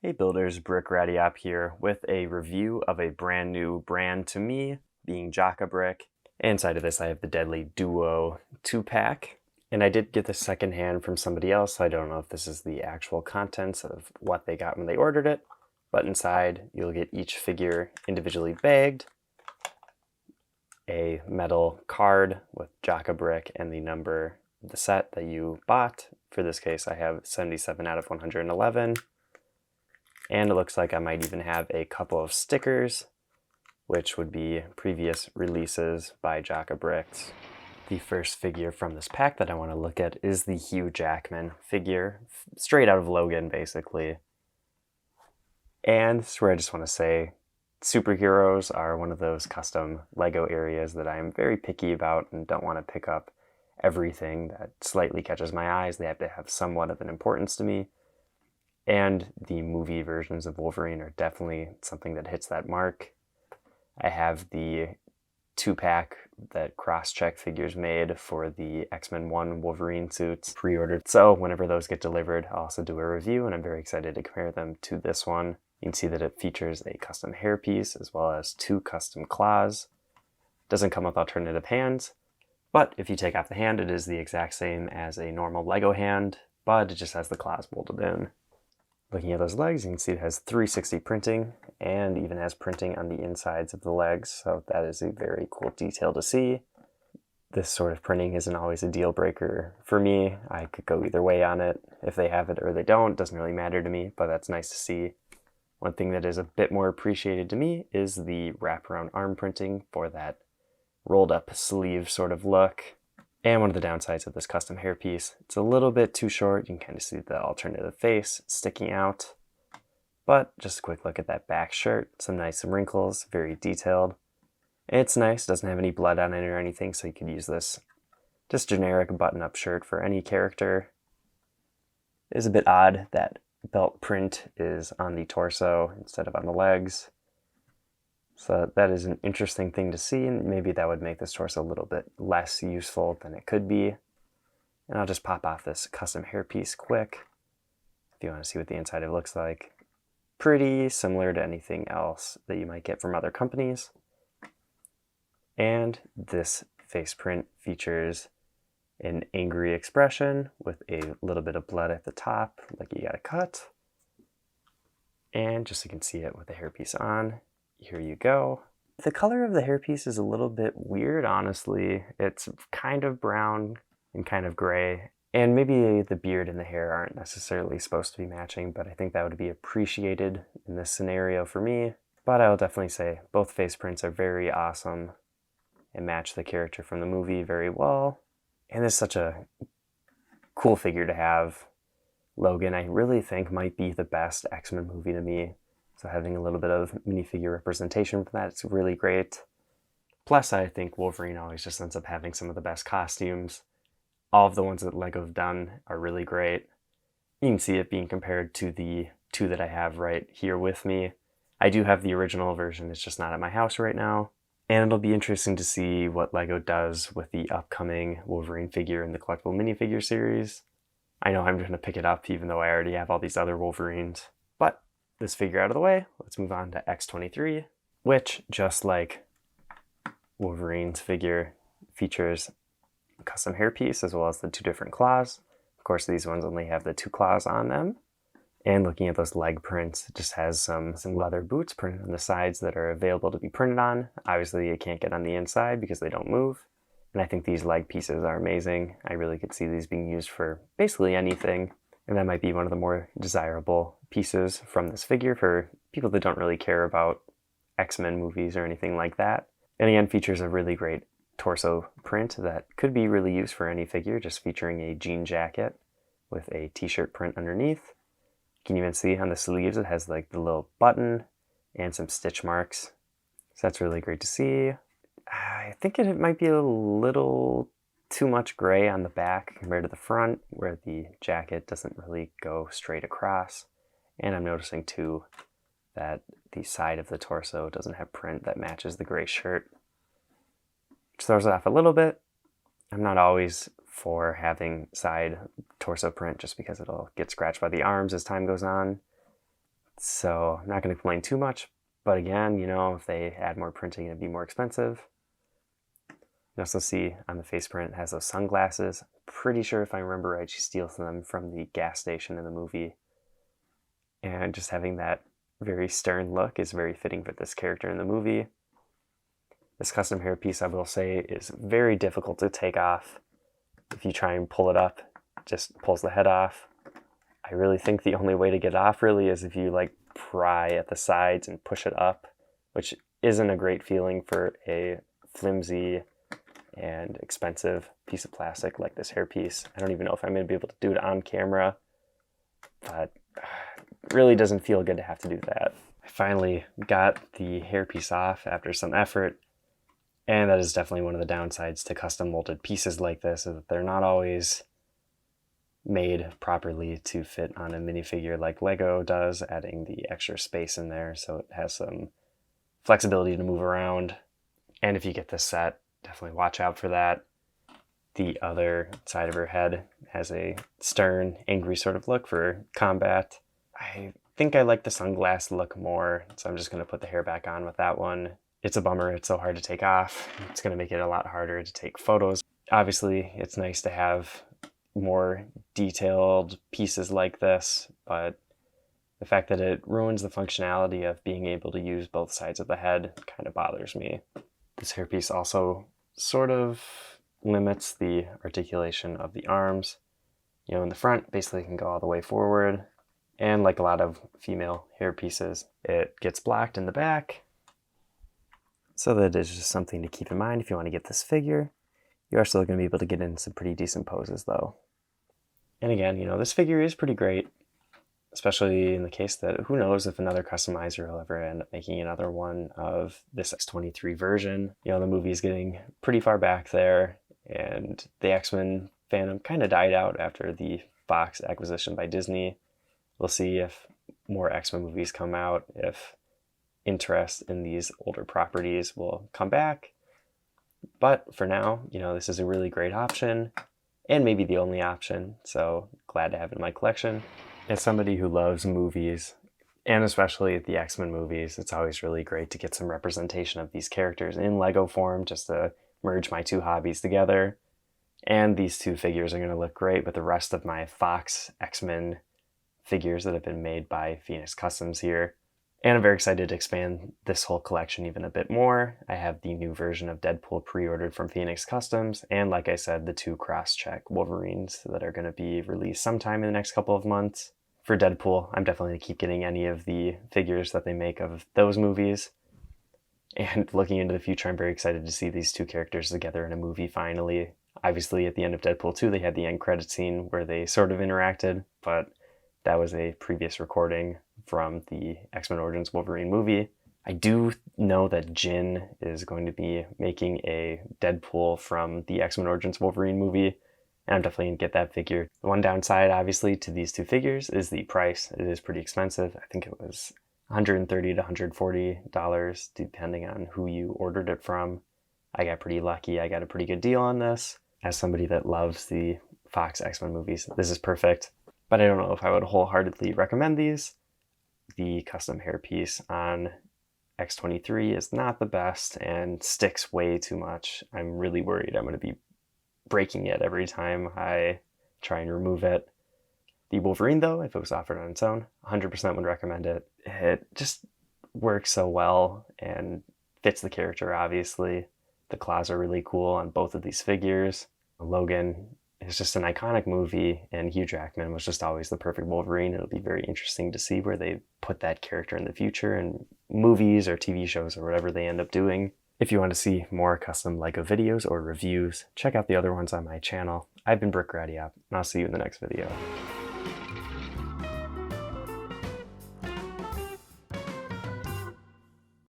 Hey builders, Brick Radiop here with a review of a brand new brand to me, being Jaka Brick. Inside of this I have the Deadly Duo 2-pack, and I did get this secondhand from somebody else, so I don't know if this is the actual contents of what they got when they ordered it, but inside you'll get each figure individually bagged, a metal card with Jaka Brick and the number of the set that you bought. For this case I have 77 out of 111. And it looks like I might even have a couple of stickers, which would be previous releases by Jaka Bricks. The first figure from this pack that I want to look at is the Hugh Jackman figure, straight out of Logan, basically. And this is where I just want to say, superheroes are one of those custom Lego areas that I am very picky about and don't want to pick up everything that slightly catches my eyes. They have to have somewhat of an importance to me. And the movie versions of Wolverine are definitely something that hits that mark. I have the 2-pack that cross-check figures made for the X-Men 1 Wolverine suits pre-ordered. So whenever those get delivered, I'll also do a review, and I'm very excited to compare them to this one. You can see that it features a custom hairpiece as well as 2 custom claws. Doesn't come with alternative hands, but if you take off the hand, it is the exact same as a normal Lego hand, but it just has the claws molded in. Looking at those legs, you can see it has 360 printing and even has printing on the insides of the legs, so that is a very cool detail to see. This sort of printing isn't always a deal breaker for me. I could go either way on it. If they have it or they don't, doesn't really matter to me, but that's nice to see. One thing that is a bit more appreciated to me is the wraparound arm printing for that rolled up sleeve sort of look. And one of the downsides of this custom hairpiece, it's a little bit too short. You can kind of see the alternative face sticking out. But just a quick look at that back shirt. Some nice wrinkles, very detailed. It's nice, doesn't have any blood on it or anything, so you could use this just generic button-up shirt for any character. It is a bit odd that belt print is on the torso instead of on the legs. So that is an interesting thing to see, and maybe that would make this torso a little bit less useful than it could be. And I'll just pop off this custom hairpiece quick, if you want to see what the inside of it looks like. Pretty similar to anything else that you might get from other companies. And this face print features an angry expression with a little bit of blood at the top, like you got a cut. And just so you can see it with the hairpiece on. Here you go. The color of the hairpiece is a little bit weird, honestly. It's kind of brown and kind of gray. And maybe the beard and the hair aren't necessarily supposed to be matching, but I think that would be appreciated in this scenario for me. But I will definitely say both face prints are very awesome and match the character from the movie very well. And this is such a cool figure to have. Logan, I really think, might be the best X-Men movie to me. So having a little bit of minifigure representation from that, it's really great. Plus, I think Wolverine always just ends up having some of the best costumes. All of the ones that LEGO have done are really great. You can see it being compared to the 2 that I have right here with me. I do have the original version, it's just not at my house right now. And it'll be interesting to see what LEGO does with the upcoming Wolverine figure in the collectible minifigure series. I know I'm going to pick it up even though I already have all these other Wolverines. But this figure out of the way, let's move on to X-23, which, just like Wolverine's figure, features a custom hairpiece as well as the 2 different claws. Of course, these ones only have the 2 claws on them. And looking at those leg prints, it just has some leather boots printed on the sides that are available to be printed on. Obviously, you can't get on the inside because they don't move. And I think these leg pieces are amazing. I really could see these being used for basically anything. And that might be one of the more desirable pieces from this figure for people that don't really care about X-Men movies or anything like that. And again, features a really great torso print that could be really used for any figure, just featuring a jean jacket with a t-shirt print underneath. You can even see on the sleeves it has like the little button and some stitch marks. So that's really great to see. I think it might be a little too much gray on the back compared to the front, where the jacket doesn't really go straight across. And I'm noticing too that the side of the torso doesn't have print that matches the gray shirt, which throws it off a little bit. I'm not always for having side torso print just because it'll get scratched by the arms as time goes on. So I'm not going to complain too much, but again, you know, if they add more printing, it'd be more expensive. You also see on the face print, it has those sunglasses. Pretty sure if I remember right, she steals them from the gas station in the movie. And just having that very stern look is very fitting for this character in the movie. This custom hairpiece, I will say, is very difficult to take off. If you try and pull it up, it just pulls the head off. I really think the only way to get it off really is if you like pry at the sides and push it up, which isn't a great feeling for a flimsy and expensive piece of plastic like this hairpiece. I don't even know if I'm going to be able to do it on camera, but it really doesn't feel good to have to do that. I finally got the hairpiece off after some effort, and that is definitely one of the downsides to custom molded pieces like this, is that they're not always made properly to fit on a minifigure like Lego does, adding the extra space in there so it has some flexibility to move around. And if you get this set, definitely watch out for that. The other side of her head has a stern, angry sort of look for combat. I think I like the sunglass look more, so I'm just going to put the hair back on with that one. It's a bummer, it's so hard to take off. It's going to make it a lot harder to take photos. Obviously, it's nice to have more detailed pieces like this, but the fact that it ruins the functionality of being able to use both sides of the head kind of bothers me. This hairpiece also sort of limits the articulation of the arms. You know, in the front, basically can go all the way forward, and like a lot of female hairpieces, it gets blocked in the back. So that is just something to keep in mind if you want to get this figure. You are still going to be able to get in some pretty decent poses though. And again, you know, this figure is pretty great, especially in the case that who knows if another customizer will ever end up making another one of this X-23 version. You know, the movie's getting pretty far back there, and the X-Men fandom kind of died out after the Fox acquisition by Disney. We'll see if more X-Men movies come out, if interest in these older properties will come back. But for now, you know, this is a really great option, and maybe the only option, so glad to have it in my collection. As somebody who loves movies, and especially the X-Men movies, it's always really great to get some representation of these characters in Lego form, just to merge my two hobbies together. And these two figures are going to look great with the rest of my Fox X-Men figures that have been made by Phoenix Customs here. And I'm very excited to expand this whole collection even a bit more. I have the new version of Deadpool pre-ordered from Phoenix Customs, and like I said, the two cross-check Wolverines that are going to be released sometime in the next couple of months. For Deadpool, I'm definitely going to keep getting any of the figures that they make of those movies. And looking into the future, I'm very excited to see these two characters together in a movie finally. Obviously, at the end of Deadpool 2, they had the end credit scene where they sort of interacted, but that was a previous recording from the X-Men Origins Wolverine movie. I do know that Jin is going to be making a Deadpool from the X-Men Origins Wolverine movie, and I'm definitely going to get that figure. The one downside, obviously, to these two figures is the price. It is pretty expensive. I think it was $130 to $140, depending on who you ordered it from. I got pretty lucky. I got a pretty good deal on this. As somebody that loves the Fox X-Men movies, this is perfect. But I don't know if I would wholeheartedly recommend these. The custom hairpiece on X-23 is not the best and sticks way too much. I'm really worried I'm going to be breaking it every time I try and remove it. The Wolverine, though, if it was offered on its own, 100% would recommend it. It just works so well and fits the character, obviously. The claws are really cool on both of these figures. Logan is just an iconic movie, and Hugh Jackman was just always the perfect Wolverine. It'll be very interesting to see where they put that character in the future in movies or TV shows or whatever they end up doing. If you want to see more custom LEGO videos or reviews, check out the other ones on my channel. I've been Brick, and I'll see you in the next video.